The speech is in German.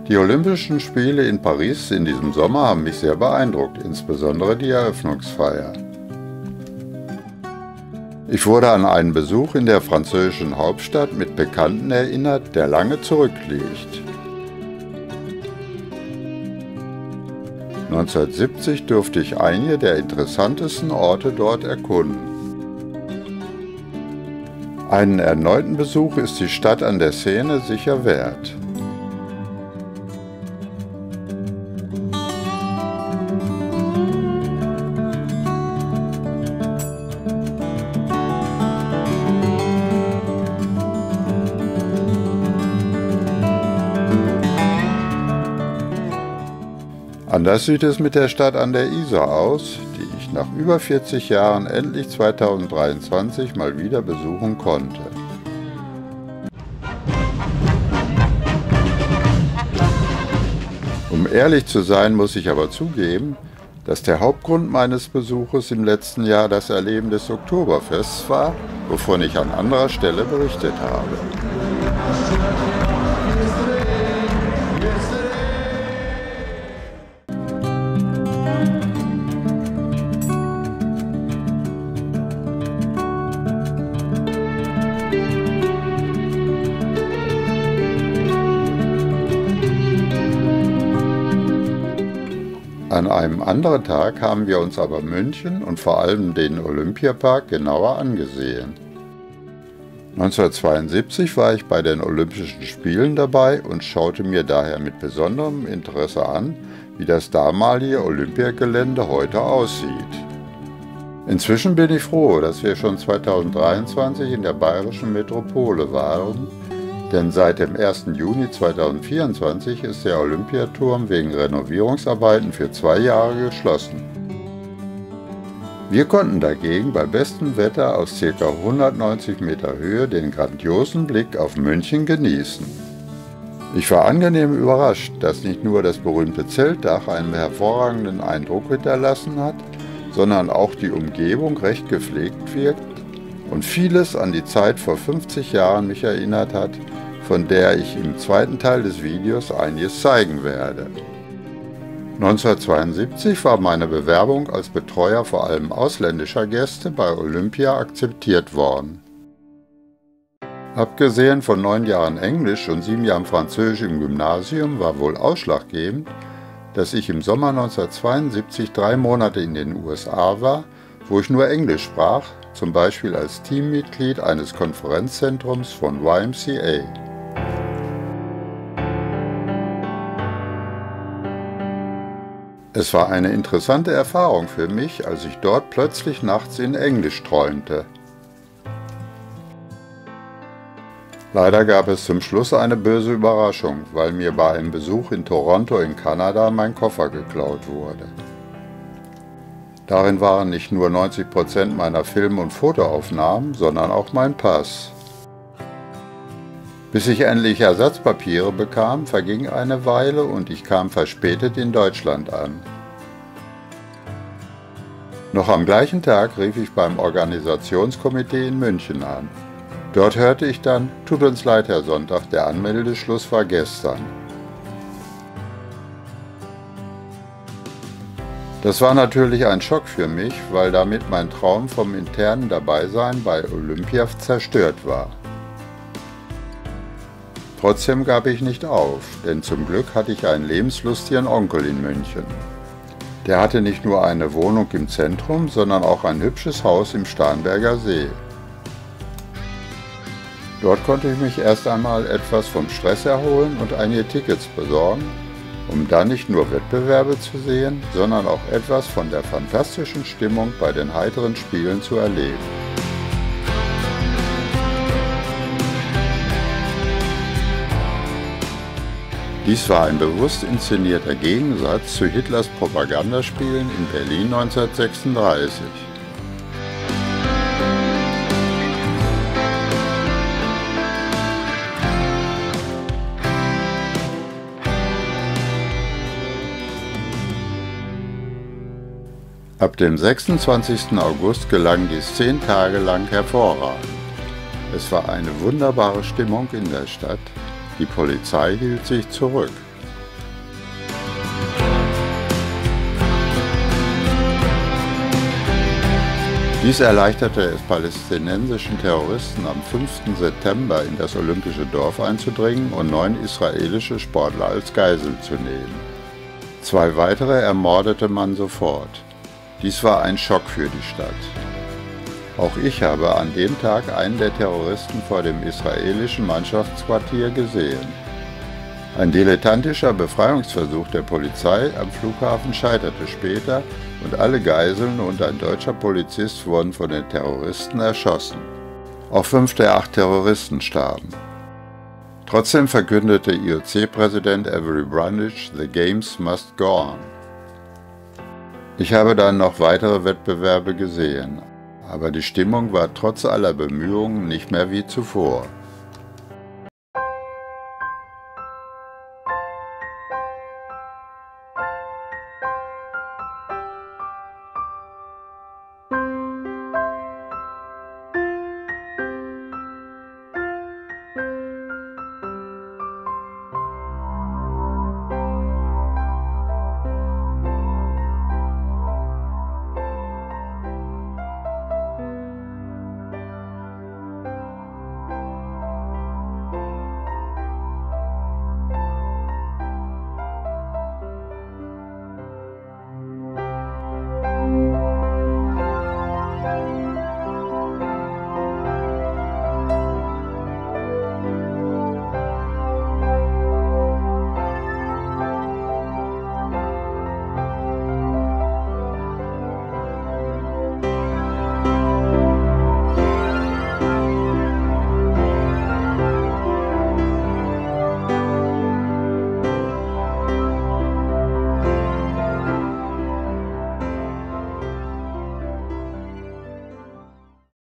Die Olympischen Spiele in Paris in diesem Sommer haben mich sehr beeindruckt, insbesondere die Eröffnungsfeier. Ich wurde an einen Besuch in der französischen Hauptstadt mit Bekannten erinnert, der lange zurückliegt. 1970 durfte ich einige der interessantesten Orte dort erkunden. Einen erneuten Besuch ist die Stadt an der Seine sicher wert. Anders sieht es mit der Stadt an der Isar aus, die ich nach über 40 Jahren endlich 2023 mal wieder besuchen konnte. Um ehrlich zu sein, muss ich aber zugeben, dass der Hauptgrund meines Besuches im letzten Jahr das Erleben des Oktoberfests war, wovon ich an anderer Stelle berichtet habe. An einem anderen Tag haben wir uns aber München und vor allem den Olympiapark genauer angesehen. 1972 war ich bei den Olympischen Spielen dabei und schaute mir daher mit besonderem Interesse an, wie das damalige Olympiagelände heute aussieht. Inzwischen bin ich froh, dass wir schon 2023 in der bayerischen Metropole waren, denn seit dem 1. Juni 2024 ist der Olympiaturm wegen Renovierungsarbeiten für 2 Jahre geschlossen. Wir konnten dagegen bei bestem Wetter aus ca. 190 Meter Höhe den grandiosen Blick auf München genießen. Ich war angenehm überrascht, dass nicht nur das berühmte Zeltdach einen hervorragenden Eindruck hinterlassen hat, sondern auch die Umgebung recht gepflegt wirkt und vieles an die Zeit vor 50 Jahren mich erinnert hat, von der ich im zweiten Teil des Videos einiges zeigen werde. 1972 war meine Bewerbung als Betreuer vor allem ausländischer Gäste bei Olympia akzeptiert worden. Abgesehen von 9 Jahren Englisch und 7 Jahren Französisch im Gymnasium war wohl ausschlaggebend, dass ich im Sommer 1972 3 Monate in den USA war, wo ich nur Englisch sprach, zum Beispiel als Teammitglied eines Konferenzzentrums von YMCA. Es war eine interessante Erfahrung für mich, als ich dort plötzlich nachts in Englisch träumte. Leider gab es zum Schluss eine böse Überraschung, weil mir bei einem Besuch in Toronto in Kanada mein Koffer geklaut wurde. Darin waren nicht nur 90% meiner Film- und Fotoaufnahmen, sondern auch mein Pass. Bis ich endlich Ersatzpapiere bekam, verging eine Weile und ich kam verspätet in Deutschland an. Noch am gleichen Tag rief ich beim Organisationskomitee in München an. Dort hörte ich dann: Tut uns leid, Herr Sonntag, der Anmeldeschluss war gestern. Das war natürlich ein Schock für mich, weil damit mein Traum vom internen Dabeisein bei Olympia zerstört war. Trotzdem gab ich nicht auf, denn zum Glück hatte ich einen lebenslustigen Onkel in München. Der hatte nicht nur eine Wohnung im Zentrum, sondern auch ein hübsches Haus im Starnberger See. Dort konnte ich mich erst einmal etwas vom Stress erholen und einige Tickets besorgen, um dann nicht nur Wettbewerbe zu sehen, sondern auch etwas von der fantastischen Stimmung bei den heiteren Spielen zu erleben. Dies war ein bewusst inszenierter Gegensatz zu Hitlers Propagandaspielen in Berlin 1936. Ab dem 26. August gelang dies 10 Tage lang hervorragend. Es war eine wunderbare Stimmung in der Stadt. Die Polizei hielt sich zurück. Dies erleichterte es palästinensischen Terroristen am 5. September in das olympische Dorf einzudringen und 9 israelische Sportler als Geisel zu nehmen. 2 weitere ermordete man sofort. Dies war ein Schock für die Stadt. Auch ich habe an dem Tag einen der Terroristen vor dem israelischen Mannschaftsquartier gesehen. Ein dilettantischer Befreiungsversuch der Polizei am Flughafen scheiterte später und alle Geiseln und ein deutscher Polizist wurden von den Terroristen erschossen. Auch 5 der 8 Terroristen starben. Trotzdem verkündete IOC-Präsident Avery Brundage, "The Games must go on." Ich habe dann noch weitere Wettbewerbe gesehen, aber die Stimmung war trotz aller Bemühungen nicht mehr wie zuvor.